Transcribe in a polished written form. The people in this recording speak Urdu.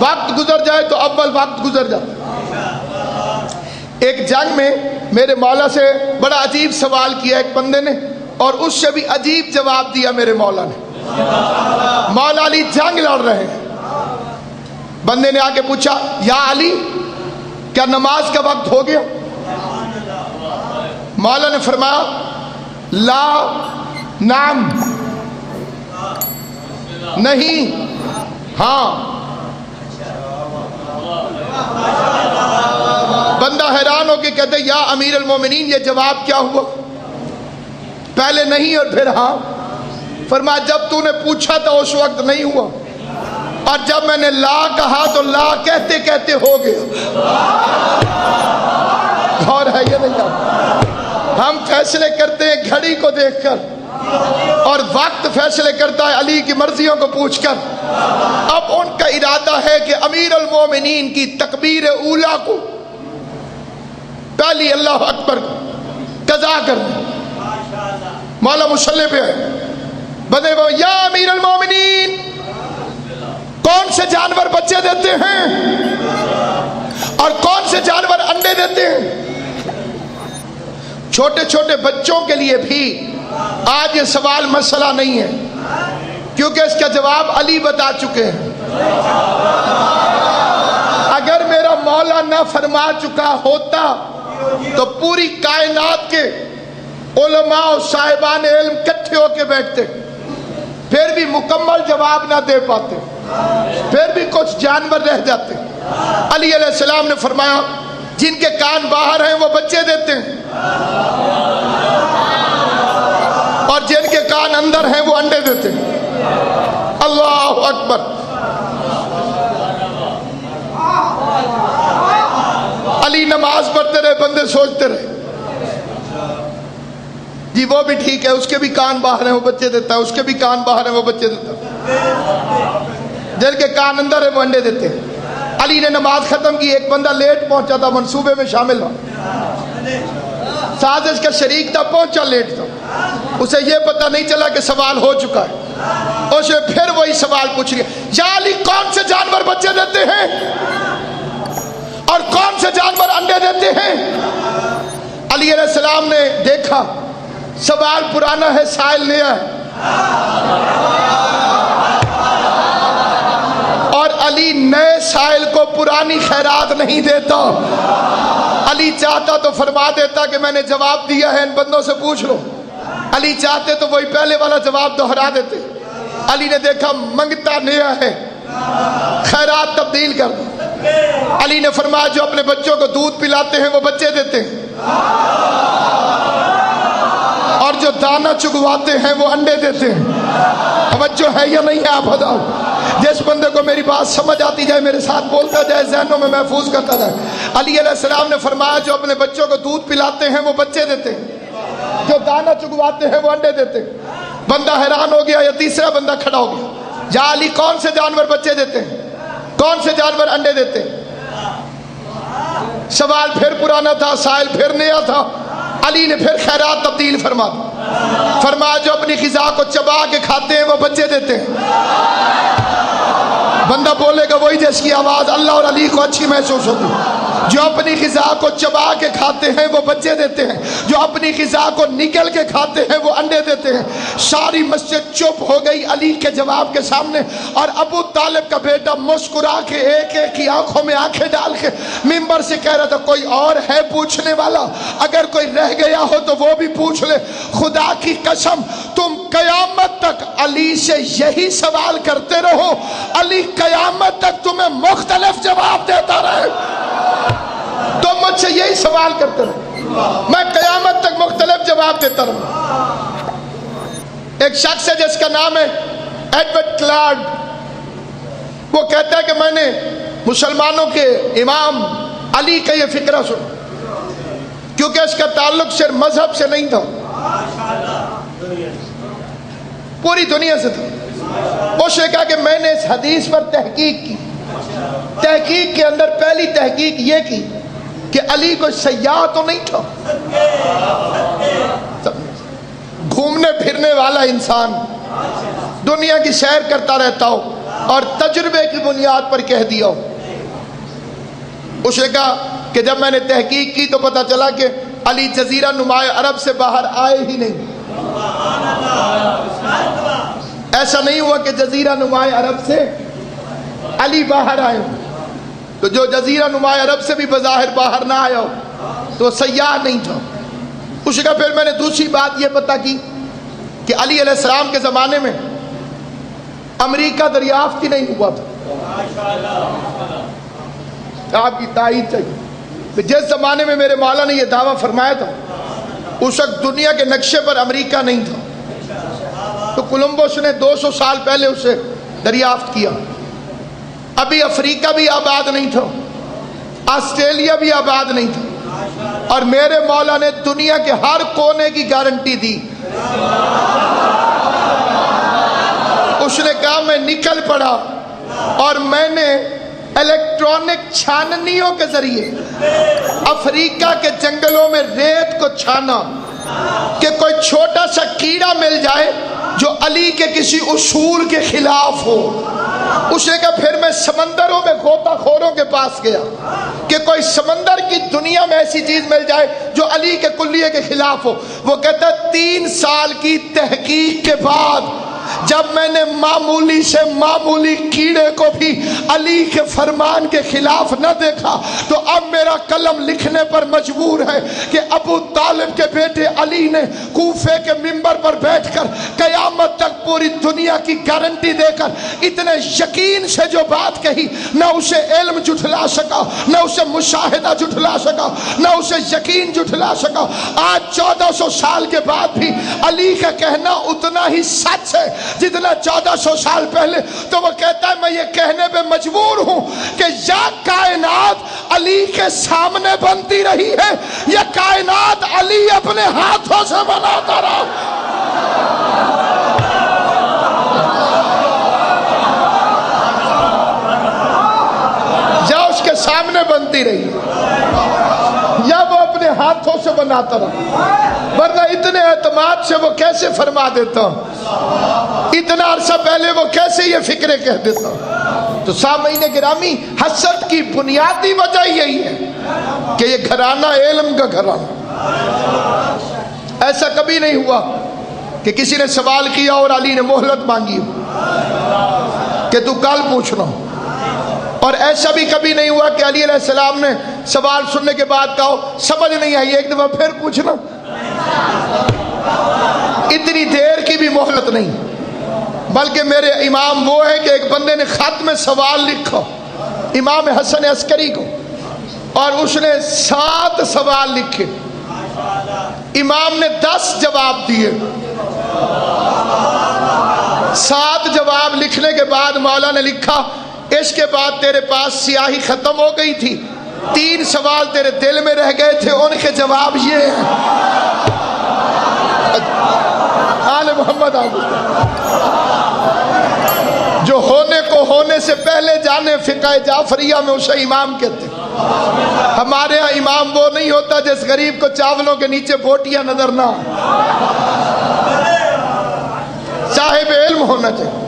وقت گزر جائے تو اول وقت گزر جاتا. ایک جنگ میں میرے مولا سے بڑا عجیب سوال کیا ایک بندے نے، اور اس سے بھی عجیب جواب دیا میرے مولا نے. مولا علی جنگ لڑ رہے ہیں. بندے نے آ کے پوچھا یا علی کیا نماز کا وقت ہو گیا؟ مولا نے فرمایا لا نام، نہیں ہاں. بندہ حیران ہو کے کہتے یا امیر المومنین یہ جواب کیا ہوا؟ پہلے نہیں اور پھر ہاں. فرمایا جب تو نے پوچھا تھا اس وقت نہیں ہوا، اور جب میں نے لا کہا تو لا کہتے کہتے ہو گیا. غور ہے یہ نہیں آپ؟ ہم فیصلے کرتے ہیں گھڑی کو دیکھ کر، اور وقت فیصلے کرتا ہے علی کی مرضیوں کو پوچھ کر. اب ان کا ارادہ ہے کہ امیر المومنین کی تکبیر اولیٰ کو، پہلی اللہ اکبر کو قضا کر دیں. مولا مصلی پہ ہے. بندے وہ یا امیر المومنین کون سے جانور بچے دیتے ہیں اور کون سے جانور انڈے دیتے ہیں؟ چھوٹے چھوٹے بچوں کے لیے بھی آج یہ سوال مسئلہ نہیں ہے، کیونکہ اس کا جواب علی بتا چکے ہیں. اگر میرا مولا نہ فرما چکا ہوتا تو پوری کائنات کے علماء و صاحبان علم کٹھے ہو کے بیٹھتے، پھر بھی مکمل جواب نہ دے پاتے، پھر بھی کچھ جانور رہ جاتے. علی علیہ السلام نے فرمایا جن کے کان باہر ہیں وہ بچے دیتے ہیں، اور جن کے کان اندر ہیں وہ انڈے دیتے ہیں. اللہ اکبر. علی نماز پڑھتے رہے، بندے سوچتے رہے جی وہ بھی ٹھیک ہے، اس کے بھی کان باہر ہیں وہ بچے دیتا ہے، اس کے بھی کان باہر ہیں وہ بچے دیتا ہے، جن کے کان اندر ہیں وہ انڈے دیتے ہیں. علی نے نماز ختم کی. ایک بندہ لیٹ پہنچا تھا، منصوبے میں شامل تھا، سازش کا شریک تھا، پہنچا لیٹ تھا. اسے یہ پتہ نہیں چلا کہ سوال ہو چکا ہے. اسے پھر وہی سوال پوچھ لیا یا علی کون سے جانور بچے دیتے ہیں اور کون سے جانور انڈے دیتے ہیں؟ علی علیہ السلام نے دیکھا سوال پرانا ہے، سائل نیا ہے، اور علی نئے سائل کو پرانی خیرات نہیں دیتا. علی چاہتا تو فرما دیتا کہ میں نے جواب دیا ہے، ان بندوں سے پوچھ لو. علی چاہتے تو وہی پہلے والا جواب دہرا دیتے. علی نے دیکھا منگتا نیا ہے، خیرات تبدیل کر دو. علی نے فرمایا جو اپنے بچوں کو دودھ پلاتے ہیں وہ بچے دیتے ہیں، اور جو دانہ چگواتے ہیں وہ انڈے دیتے ہیں. توجہ ہے یا نہیں ہے آپ بتاؤ؟ جس بندے کو میری بات سمجھ آتی جائے میرے ساتھ بولتا جائے، ذہنوں میں محفوظ کرتا جائے. علی علیہ السلام نے فرمایا جو اپنے بچوں کو دودھ پلاتے ہیں وہ بچے دیتے ہیں، جو دانہ چگواتے ہیں وہ انڈے دیتے ہیں. بندہ حیران ہو گیا. یا تیسرا بندہ کھڑا ہو گیا، یا علی کون سے جانور بچے دیتے ہیں، کون سے جانور انڈے دیتے ہیں؟ سوال پھر پرانا تھا، سائل پھر نیا تھا. علی نے پھر خیرات تبدیل فرما دی. فرمایا جو اپنی غذا کو چبا کے کھاتے ہیں وہ بچے دیتے ہیں. بندہ بولے گا وہی جس کی آواز اللہ اور علی کو اچھی محسوس ہوتی. جو اپنی غذا کو چبا کے کھاتے ہیں وہ بچے دیتے ہیں، جو اپنی غذا کو نگل کے کھاتے ہیں وہ انڈے دیتے ہیں. ساری مسجد چپ ہو گئی علی کے جواب کے سامنے، اور ابو طالب کا بیٹا مسکرا کے ایک ایک کی آنکھوں میں آنکھیں ڈال کے ممبر سے کہہ رہا تھا کوئی اور ہے پوچھنے والا؟ اگر کوئی رہ گیا ہو تو وہ بھی پوچھ لے. خدا کی قسم تم قیامت تک علی سے یہی سوال کرتے رہو، علی قیامت تک تمہیں مختلف جواب دیتا رہے. تم مجھ سے یہی سوال کرتے رہو، میں قیامت تک مختلف جواب دیتا رہوں. ایک شخص ہے جس کا نام ہے ایڈورڈ کلارڈ. وہ کہتا ہے کہ میں نے مسلمانوں کے امام علی کا یہ فقرہ سنا، کیونکہ اس کا تعلق صرف مذہب سے نہیں تھا، پوری دنیا سے تھا. اس نے کہا کہ میں نے اس حدیث پر تحقیق کی. تحقیق کے اندر پہلی تحقیق یہ کی کہ علی کوئی سیاح تو نہیں تھا، گھومنے پھرنے والا انسان، دنیا کی سیر کرتا رہتا ہو، اور تجربے کی بنیاد پر کہہ دیا ہو۔ اس نے کہا کہ جب میں نے تحقیق کی تو پتہ چلا کہ علی جزیرہ نماء عرب سے باہر آئے ہی نہیں۔ ایسا نہیں ہوا کہ جزیرہ نماء عرب سے علی باہر آئے ہو، تو جو جزیرہ نماء عرب سے بھی بظاہر باہر نہ آیا ہو تو سیاح نہیں تھا۔ اس کا پھر میں نے دوسری بات یہ پتہ کی کہ علی علیہ السلام کے زمانے میں امریکہ دریافت ہی نہیں ہوا تھا۔ آپ کی تائید چاہیے کہ جس زمانے میں میرے مولا نے یہ دعویٰ فرمایا تھا اس وقت دنیا کے نقشے پر امریکہ نہیں تھا، تو کولمبس نے 200 سال پہلے اسے دریافت کیا۔ ابھی افریقہ بھی آباد نہیں تھا، آسٹریلیا بھی آباد نہیں تھا، اور میرے مولا نے دنیا کے ہر کونے کی گارنٹی دی۔ اس نے کہا میں نکل پڑا اور میں نے الیکٹرانک چھاننیوں کے ذریعے افریقہ کے جنگلوں میں ریت کو چھانا کہ کوئی چھوٹا سا کیڑا مل جائے جو علی کے کسی اصول کے خلاف ہو۔ اس نے کہا پھر میں سمندروں میں غوطہ خوروں کے پاس گیا کہ کوئی سمندر کی دنیا میں ایسی چیز مل جائے جو علی کے کلیے کے خلاف ہو۔ وہ کہتا ہے 3 سال کی تحقیق کے بعد جب میں نے معمولی سے معمولی کیڑے کو بھی علی کے فرمان کے خلاف نہ دیکھا تو اب میرا قلم لکھنے پر مجبور ہے کہ ابو طالب کے بیٹے علی نے کوفے کے منبر پر بیٹھ کر قیامت تک پوری دنیا کی گارنٹی دے کر اتنے یقین سے جو بات کہی، نہ اسے علم جھٹلا سکا، نہ اسے مشاہدہ جھٹلا سکا، نہ اسے یقین جھٹلا سکا۔ آج 1400 سال کے بعد بھی علی کا کہنا اتنا ہی سچ ہے جتنا 1400 سال پہلے۔ تو وہ کہتا ہے میں یہ کہنے پہ مجبور ہوں کہ یا کائنات علی کے سامنے بنتی رہی ہے یا کائنات علی اپنے ہاتھوں سے بناتا رہا۔ یا اس کے سامنے بنتی رہی یا وہ اپنے ہاتھوں سے بناتا رہا، ورنہ اتنے اعتماد سے وہ کیسے فرما دیتا، اتنا عرصہ پہلے وہ کیسے یہ فکریں کہہ دیتا۔ تو سامعین گرامی، حسد کی بنیادی وجہ یہی ہے کہ یہ گھرانہ علم کا گھرانہ۔ ایسا کبھی نہیں ہوا کہ کسی نے سوال کیا اور علی نے مہلت مانگی کہ تو کل پوچھنا، اور ایسا بھی کبھی نہیں ہوا کہ علی علیہ السلام نے سوال سننے کے بعد کہا سمجھ نہیں آئی ایک دفعہ پھر پوچھنا۔ اتنی دیر کی بھی مہلت نہیں، بلکہ میرے امام وہ ہے کہ ایک بندے نے خط میں سوال لکھا امام حسن عسکری کو، اور اس نے 7 سوال لکھے، امام نے 10 جواب دیے۔ 7 جواب لکھنے کے بعد مولا نے لکھا اس کے بعد تیرے پاس سیاہی ختم ہو گئی تھی، 3 سوال تیرے دل میں رہ گئے تھے، ان کے جواب یہ ہیں۔ آل محمد جو ہونے کو ہونے سے پہلے جانے، فقہ جعفریہ میں اسے امام کہتے ہیں۔ ہمارے ہاں امام وہ نہیں ہوتا جس غریب کو چاولوں کے نیچے بوٹیاں نظر نہ، صاحب علم ہونا چاہیے۔